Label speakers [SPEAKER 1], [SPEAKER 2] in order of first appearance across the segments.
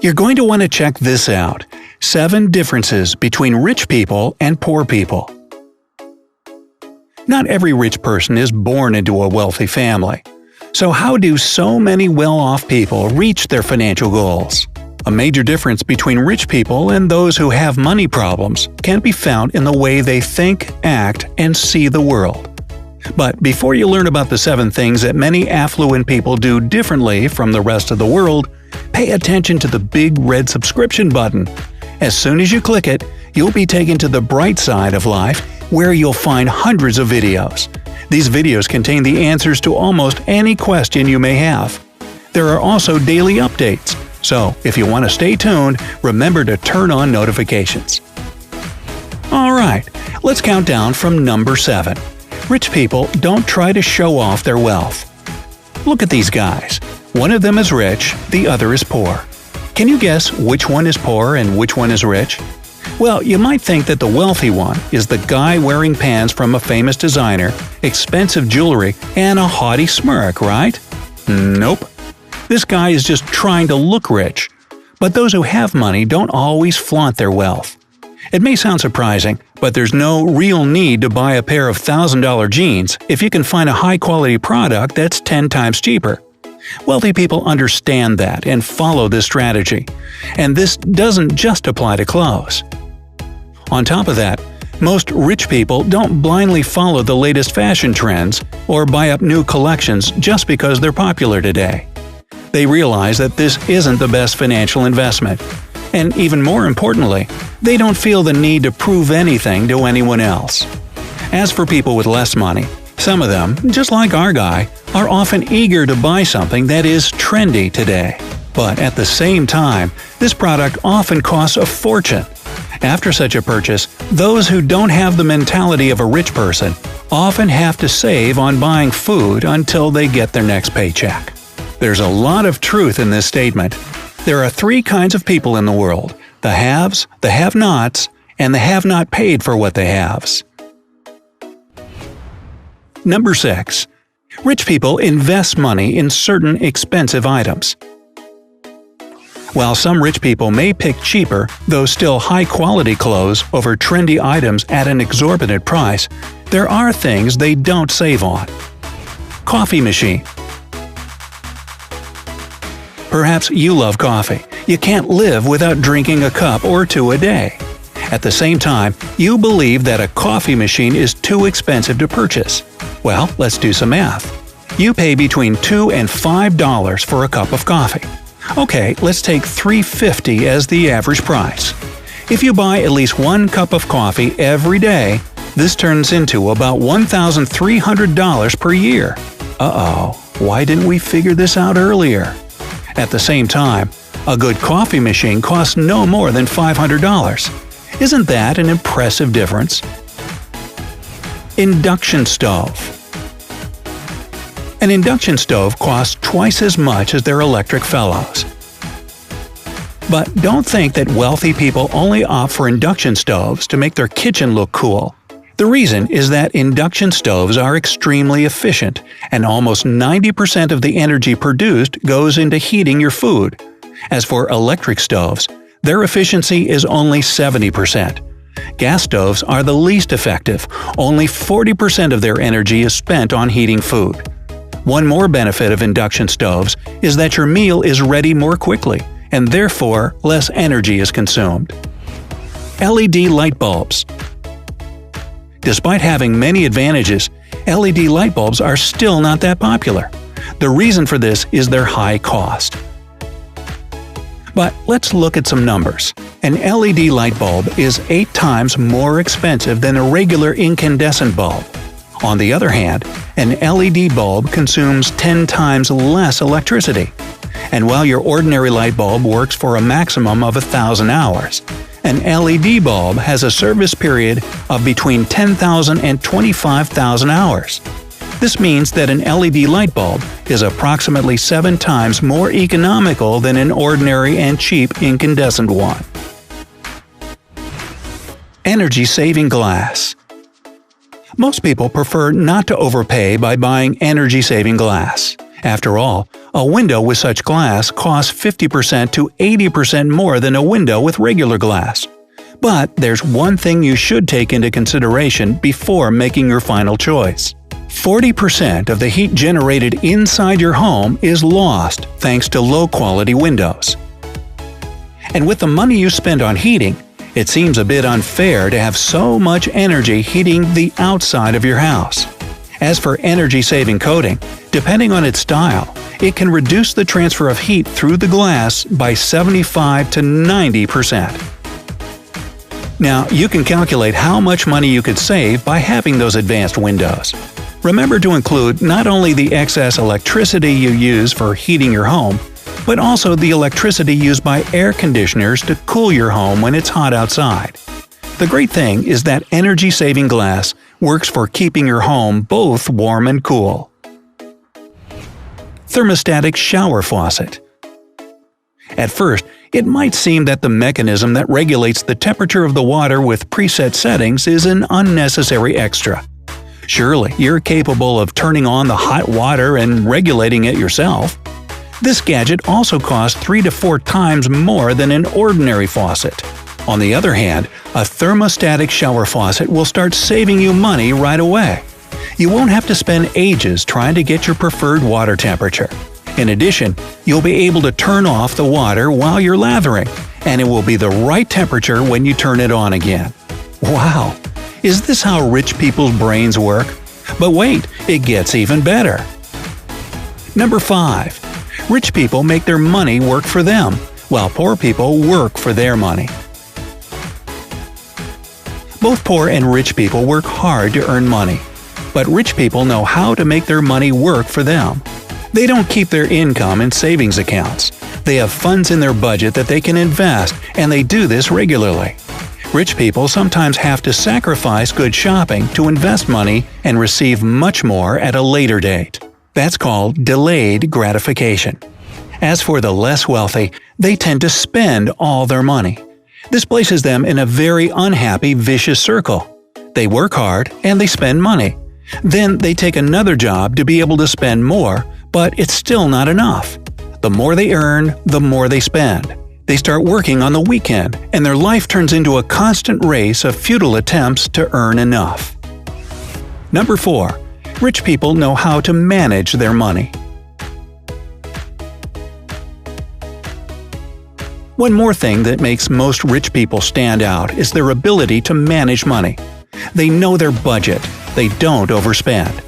[SPEAKER 1] You're going to want to check this out: 7 differences between rich people and poor people. Not every rich person is born into a wealthy family. So how do so many well-off people reach their financial goals? A major difference between rich people and those who have money problems can be found in the way they think, act, and see the world. But before you learn about the 7 things that many affluent people do differently from the rest of the world, pay attention to the big red subscription button. As soon as you click it, you'll be taken to the bright side of life, where you'll find hundreds of videos. These videos contain the answers to almost any question you may have. There are also daily updates, so if you want to stay tuned, remember to turn on notifications. Alright, let's count down from number 7. Rich people don't try to show off their wealth. Look at these guys. One of them is rich, the other is poor. Can you guess which one is poor and which one is rich? Well, you might think that the wealthy one is the guy wearing pants from a famous designer, expensive jewelry, and a haughty smirk, right? Nope. This guy is just trying to look rich. But those who have money don't always flaunt their wealth. It may sound surprising, but there's no real need to buy a pair of $1,000 jeans if you can find a high-quality product that's 10 times cheaper. Wealthy people understand that and follow this strategy. And this doesn't just apply to clothes. On top of that, most rich people don't blindly follow the latest fashion trends or buy up new collections just because they're popular today. They realize that this isn't the best financial investment. And even more importantly, they don't feel the need to prove anything to anyone else. As for people with less money, some of them, just like our guy, are often eager to buy something that is trendy today. But at the same time, this product often costs a fortune. After such a purchase, those who don't have the mentality of a rich person often have to save on buying food until they get their next paycheck. There's a lot of truth in this statement. There are 3 kinds of people in the world: the haves, the have-nots, and the have-not paid for what they haves. Number 6. Rich people invest money in certain expensive items. While some rich people may pick cheaper, though still high-quality clothes over trendy items at an exorbitant price, there are things they don't save on. Coffee machine. Perhaps you love coffee. You can't live without drinking a cup or 2 a day. At the same time, you believe that a coffee machine is too expensive to purchase. Well, let's do some math. You pay between $2 and $5 for a cup of coffee. Okay, let's take $3.50 as the average price. If you buy at least 1 cup of coffee every day, this turns into about $1,300 per year. Uh-oh, why didn't we figure this out earlier? At the same time, a good coffee machine costs no more than $500. Isn't that an impressive difference? Induction stove. An induction stove costs twice as much as their electric fellows. But don't think that wealthy people only opt for induction stoves to make their kitchen look cool. The reason is that induction stoves are extremely efficient, and almost 90% of the energy produced goes into heating your food. As for electric stoves, their efficiency is only 70%. Gas stoves are the least effective. Only 40% of their energy is spent on heating food. One more benefit of induction stoves is that your meal is ready more quickly, and therefore less energy is consumed. LED light bulbs. Despite having many advantages, LED light bulbs are still not that popular. The reason for this is their high cost. But let's look at some numbers. An LED light bulb is 8 times more expensive than a regular incandescent bulb. On the other hand, an LED bulb consumes 10 times less electricity. And while your ordinary light bulb works for a maximum of 1,000 hours, an LED bulb has a service period of between 10,000 and 25,000 hours. This means that an LED light bulb is approximately 7 times more economical than an ordinary and cheap incandescent one. Energy-saving glass. Most people prefer not to overpay by buying energy-saving glass. After all, a window with such glass costs 50% to 80% more than a window with regular glass. But there's one thing you should take into consideration before making your final choice. 40% of the heat generated inside your home is lost thanks to low-quality windows. And with the money you spend on heating, it seems a bit unfair to have so much energy heating the outside of your house. As for energy-saving coating, depending on its style, it can reduce the transfer of heat through the glass by 75 to 90%. Now, you can calculate how much money you could save by having those advanced windows. Remember to include not only the excess electricity you use for heating your home, but also the electricity used by air conditioners to cool your home when it's hot outside. The great thing is that energy-saving glass works for keeping your home both warm and cool. Thermostatic shower faucet. At first, it might seem that the mechanism that regulates the temperature of the water with preset settings is an unnecessary extra. Surely, you're capable of turning on the hot water and regulating it yourself. This gadget also costs 3 to 4 times more than an ordinary faucet. On the other hand, a thermostatic shower faucet will start saving you money right away. You won't have to spend ages trying to get your preferred water temperature. In addition, you'll be able to turn off the water while you're lathering, and it will be the right temperature when you turn it on again. Wow! Is this how rich people's brains work? But wait, it gets even better. Number 5. Rich people make their money work for them, while poor people work for their money. Both poor and rich people work hard to earn money, but rich people know how to make their money work for them. They don't keep their income in savings accounts. They have funds in their budget that they can invest, and they do this regularly. Rich people sometimes have to sacrifice good shopping to invest money and receive much more at a later date. That's called delayed gratification. As for the less wealthy, they tend to spend all their money. This places them in a very unhappy, vicious circle. They work hard and they spend money. Then they take another job to be able to spend more, but it's still not enough. The more they earn, the more they spend. They start working on the weekend, and their life turns into a constant race of futile attempts to earn enough. Number 4. Rich people know how to manage their money. One more thing that makes most rich people stand out is their ability to manage money. They know their budget. They don't overspend.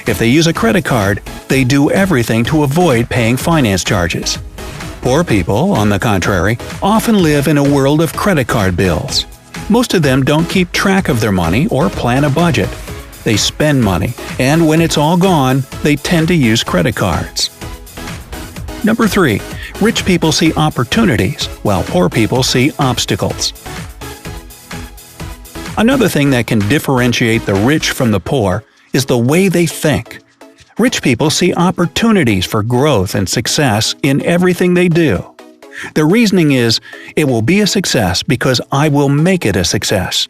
[SPEAKER 1] If they use a credit card, they do everything to avoid paying finance charges. Poor people, on the contrary, often live in a world of credit card bills. Most of them don't keep track of their money or plan a budget. They spend money, and when it's all gone, they tend to use credit cards. Number 3. Rich people see opportunities, while poor people see obstacles. Another thing that can differentiate the rich from the poor is the way they think. Rich people see opportunities for growth and success in everything they do. Their reasoning is, it will be a success because I will make it a success.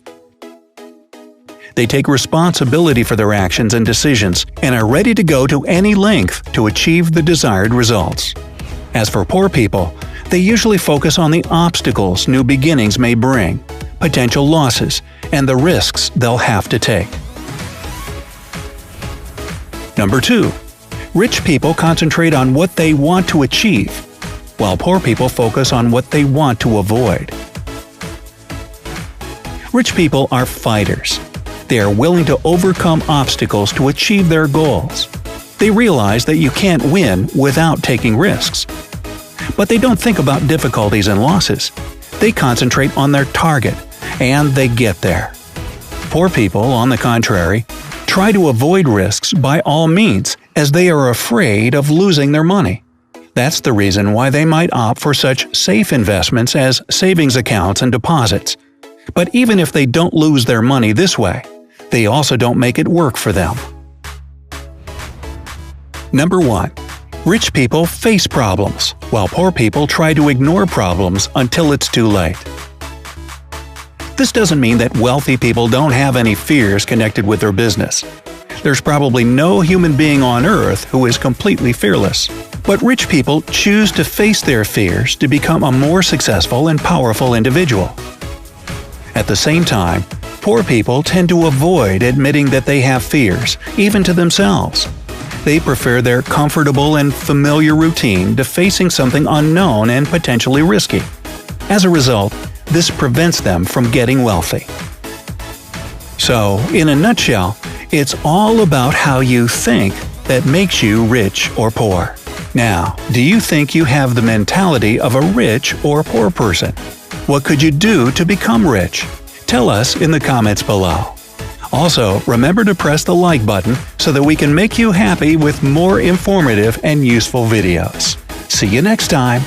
[SPEAKER 1] They take responsibility for their actions and decisions and are ready to go to any length to achieve the desired results. As for poor people, they usually focus on the obstacles new beginnings may bring, potential losses, and the risks they'll have to take. Number 2. Rich people concentrate on what they want to achieve, while poor people focus on what they want to avoid. Rich people are fighters. They are willing to overcome obstacles to achieve their goals. They realize that you can't win without taking risks. But they don't think about difficulties and losses. They concentrate on their target, and they get there. Poor people, on the contrary, try to avoid risks by all means, as they are afraid of losing their money. That's the reason why they might opt for such safe investments as savings accounts and deposits. But even if they don't lose their money this way, they also don't make it work for them. Number 1. Rich people face problems, while poor people try to ignore problems until it's too late. This doesn't mean that wealthy people don't have any fears connected with their business. There's probably no human being on Earth who is completely fearless. But rich people choose to face their fears to become a more successful and powerful individual. At the same time, poor people tend to avoid admitting that they have fears, even to themselves. They prefer their comfortable and familiar routine to facing something unknown and potentially risky. As a result, this prevents them from getting wealthy. So, in a nutshell, it's all about how you think that makes you rich or poor. Now, do you think you have the mentality of a rich or poor person? What could you do to become rich? Tell us in the comments below. Also, remember to press the like button so that we can make you happy with more informative and useful videos. See you next time!